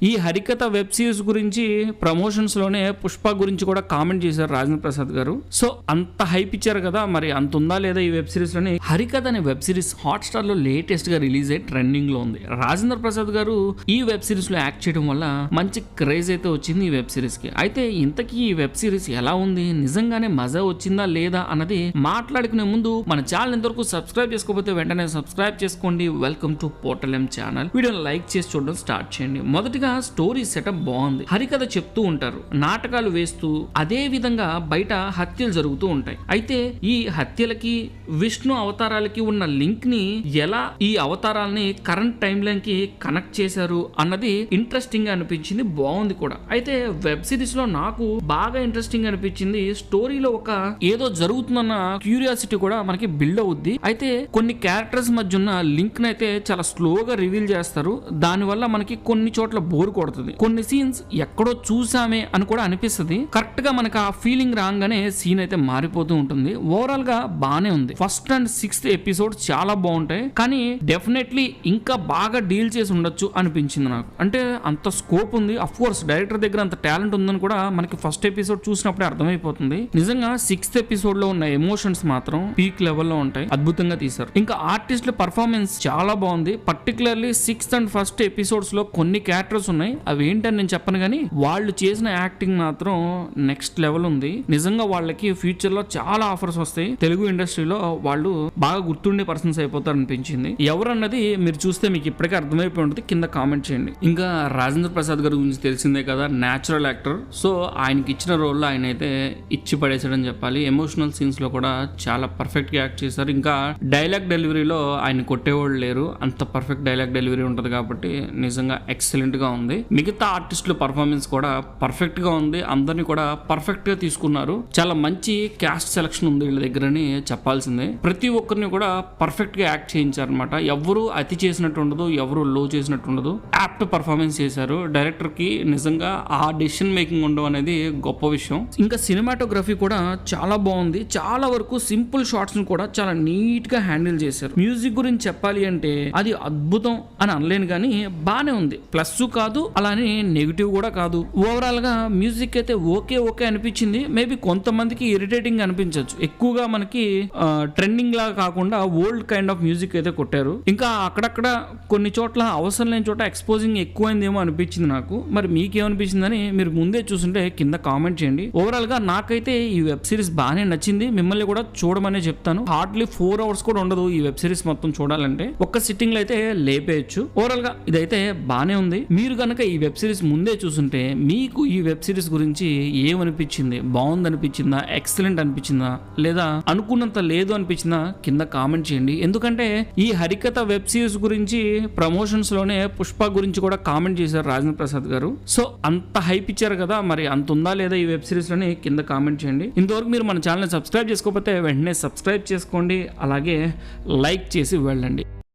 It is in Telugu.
ఈ హరికథ వెబ్ సిరీస్ గురించి ప్రమోషన్స్ లోనే పుష్ప గురించి కూడా కామెంట్ చేశారు రాజేంద్ర ప్రసాద్ గారు. సో అంత హైప్ ఇచ్చారు కదా, మరి అంత ఉందా లేదా ఈ వెబ్ సిరీస్ లోని. హరికథ అనే వెబ్ సిరీస్ హాట్ స్టార్ లో లేటెస్ట్ గా రిలీజ్ అయ్యి ట్రెండింగ్ లో ఉంది. రాజేంద్ర ప్రసాద్ గారు ఈ వెబ్ సిరీస్ లో యాక్ట్ చేయడం వల్ల మంచి క్రేజ్ అయితే వచ్చింది ఈ వెబ్ సిరీస్ కి. అయితే ఇంతకీ ఈ వెబ్ సిరీస్ ఎలా ఉంది, నిజంగానే మజా వచ్చిందా లేదా అన్నది మాట్లాడుకునే ముందు మన ఛానల్ ఎంతవరకు సబ్స్క్రైబ్ చేసుకోకపోతే వెంటనే సబ్స్క్రైబ్ చేసుకోండి. Welcome to portal M channel. వీడియోని లైక్ చేసి చూడడం స్టార్ట్ చేయండి. మొదటిగా స్టోరీ సెటప్ బాగుంది. హరికథ చెప్తూ ఉంటారు, నాటకాలు వేస్తూ, అదే విధంగా బయట హత్యలు జరుగుతూ ఉంటాయి. అయితే ఈ హత్యలకి విష్ణు అవతారాలకి ఉన్న లింక్ ని ఎలా ఈ అవతారాలని కరెంట్ టైమ్ లైన్ కి కనెక్ట్ చేశారు అన్నది ఇంట్రెస్టింగ్ గా అనిపించింది. బాగుంది కూడా. అయితే వెబ్ సిరీస్ లో నాకు బాగా ఇంట్రెస్టింగ్ అనిపించింది, స్టోరీలో ఒక ఏదో జరుగుతుందన్న క్యూరియాసిటీ కూడా మనకి బిల్డ్ అవుద్ది. అయితే కొన్ని క్యారెక్టర్స్ మధ్య ఉన్న లింక్ నైతే చాలా స్లోగా రివీల్ చేస్తారు. దాని వల్ల మనకి కొన్ని చోట్ల బోర్ కొడుతుంది. కొన్ని సీన్స్ ఎక్కడో చూసామే అని కూడా అనిపిస్తుంది. కరెక్ట్ గా మనకి ఆ ఫీలింగ్ రాగానే సీన్ అయితే మారిపోతూ ఉంటుంది. ఓవరాల్ గా బానే ఉంది. ఫస్ట్ అండ్ 6th ఎపిసోడ్ చాలా బాగుంటాయి, కానీ డెఫినెట్లీ ఇంకా బాగా డీల్ చేసి ఉండొచ్చు అనిపించింది నాకు. అంటే అంత స్కోప్ ఉంది. అఫ్ కోర్స్ డైరెక్టర్ దగ్గర అంత టాలెంట్ ఉందని కూడా మనకి ఫస్ట్ ఎపిసోడ్ చూసినప్పుడే అర్థమైపోతుంది. నిజంగా 6th ఎపిసోడ్ లో ఉన్న ఎమోషన్స్ మాత్రం పీక్ లెవెల్లో ఉంటాయి. అద్భుతంగా తీశారు. ఇంకా ఆర్టిస్టుల పర్ఫార్మెన్స్ చాలా బాగుంది. Particularly 6th and 1st episodes లో కొన్ని క్యారెక్టర్స్ ఉన్నాయి, అవి ఏంటని నేను చెప్పను కానీ వాళ్ళు చేసిన యాక్టింగ్ మాత్రం నెక్స్ట్ లెవెల్ ఉంది. నిజంగా వాళ్ళకి ఫ్యూచర్ లో చాలా ఆఫర్స్ వస్తాయి. తెలుగు ఇండస్ట్రీలో వాళ్ళు బాగా గుర్తుండే పర్సన్స్ అయిపోతారు అనిపించింది. ఎవరన్నది మీరు చూస్తే మీకు ఇప్పటికే అర్థమైపోయి ఉంటుంది. కింద కామెంట్ చేయండి. ఇంకా రాజేంద్ర ప్రసాద్ గారి గురించి తెలిసిందే కదా, న్యాచురల్ యాక్టర్. సో ఆయనకి ఇచ్చిన రోల్లో ఆయన అయితే ఇచ్చి పడేసాడని చెప్పాలి. ఎమోషనల్ సీన్స్ లో కూడా చాలా పర్ఫెక్ట్ గా యాక్ట్ చేశారు. ఇంకా డైలాగ్ డెలివరీలో ఆయన కొట్టేవాళ్ళు లేరు, అంత పర్ఫెక్ట్ డైలాగ్ డెలివరీ ఉంటది కాబట్టి నిజంగా ఎక్సలెంట్ గా ఉంది. మిగతా ఆర్టిస్టుల పర్ఫార్మెన్స్ కూడా పర్ఫెక్ట్ గా ఉంది. అందరినీ కూడా పర్ఫెక్ట్ గా తీసుకున్నారు. చాలా మంచి క్యాస్ట్ సెలక్షన్ ఉంది వీళ్ళ దగ్గరని చెప్పాల్సిందే. ప్రతి ఒక్కరిని కూడా పర్ఫెక్ట్ గా యాక్ట్ చేయించారనమాట. ఎవరు అతి చేసినట్టు ఉండదు, ఎవరు లో చేసినట్టు ఉండదు. యాప్ట్ పర్ఫార్మెన్స్ చేశారు. డైరెక్టర్ కి నిజంగా ఆ డెసిషన్ మేకింగ్ ఉండడం అనేది గొప్ప విషయం. ఇంకా సినిమాటోగ్రఫీ కూడా చాలా బాగుంది. చాలా వరకు సింపుల్ షాట్స్ ను కూడా చాలా నీట్ గా హ్యాండిల్ చేశారు. మ్యూజిక్ గురించి చెప్పాలి అంటే అది అద్భుతం అని అనలేను కానీ బానే ఉంది. ప్లస్ కాదు, అలానే నెగిటివ్ కూడా కాదు. ఓవరాల్ గా మ్యూజిక్ అయితే ఓకే అనిపించింది. మేబీ కొంతమందికి ఇరిటేటింగ్ అనిపించవచ్చు. ఎక్కువగా మనకి ట్రెండింగ్ లాగా కాకుండా ఓల్డ్ కైండ్ ఆఫ్ మ్యూజిక్ అయితే కొట్టారు. ఇంకా అక్కడక్కడ కొన్ని చోట్ల అవసరం లేని చోట ఎక్స్పోజింగ్ ఎక్కువైందేమో అనిపించింది నాకు. మరి మీకేమనిపించిందని మీరు ముందే చూసుంటే కింద కామెంట్ చేయండి. ఓవరాల్ గా నాకైతే ఈ వెబ్ సిరీస్ బాగానే నచ్చింది. మిమ్మల్ని కూడా చూడమనే చెప్తాను. హార్డ్లీ 4 hours కూడా ఉండదు ఈ వెబ్ సిరీస్ మొత్తం చూడాలంటే. ఒక్క సిట్టింగ్ లో అయితే లేపేయచ్చు. ఓవరాల్ గా ఇదైతే బానే ఉంది. మీరు కనుక ఈ వెబ్ సిరీస్ ముందే చూసుంటే మీకు ఈ వెబ్ సిరీస్ గురించి ఏమనిపించింది? బాగుంది అనిపించిందా, ఎక్సలెంట్ అనిపించిందా, లేదా అనుకున్నంత లేదు అనిపించిందా కింద కామెంట్ చేయండి. ఎందుకంటే ఈ హరికథ వెబ్ సిరీస్ గురించి ప్రమోషన్స్ లోనే పుష్ప గురించి కూడా కామెంట్ చేశారు రాజేంద్ర ప్రసాద్ గారు. సో అంత హైప్ ఇచ్చారు కదా, మరి అంత ఉందా లేదా ఈ వెబ్ సిరీస్ లోని కింద కామెంట్ చేయండి. ఇంతవరకు మీరు మన ఛానల్ సబ్స్క్రైబ్ చేసుకోకపోతే వెంటనే సబ్స్క్రైబ్ చేసుకోండి, అలాగే లైక్ చేసి వెళ్ళండి.